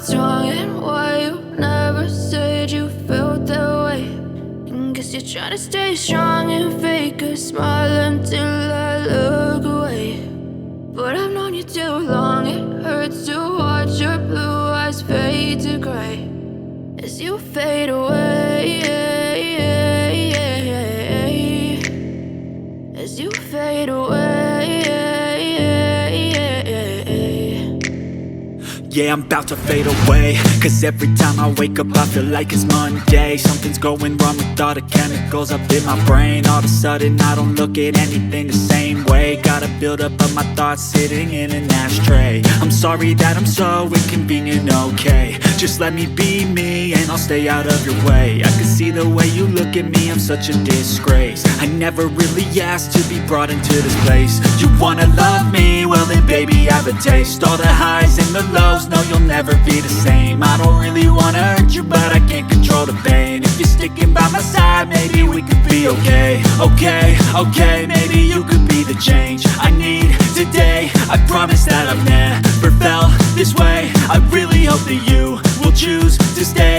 what's wrong and why you never said you felt that way. And guess you're trying to stay strong and fake a smile until I look away. But I've known you too long, it hurts to watch your blue eyes fade to gray as you fade away, as you fade away. Yeah, I'm about to fade away, cause every time I wake up I feel like it's Monday. Something's going wrong with all the chemicals up in my brain. All of a sudden I don't look at anything the same way. Got a buildup of my thoughts sitting in an ashtray. I'm sorry that I'm so inconvenient, okay. Just let me be me and I'll stay out of your way. I can see the way you look at me, I'm such a disgrace. I never really asked to be brought into this place. You wanna love me? Well then baby I have a taste. All the highs and the lows, no you'll never be the same. I don't really wanna hurt you but I can't control the pain. If you're sticking by my side maybe we could be okay. Okay, maybe you could be the change I need today. I promise that I've never felt this way. I really hope that you will choose to stay.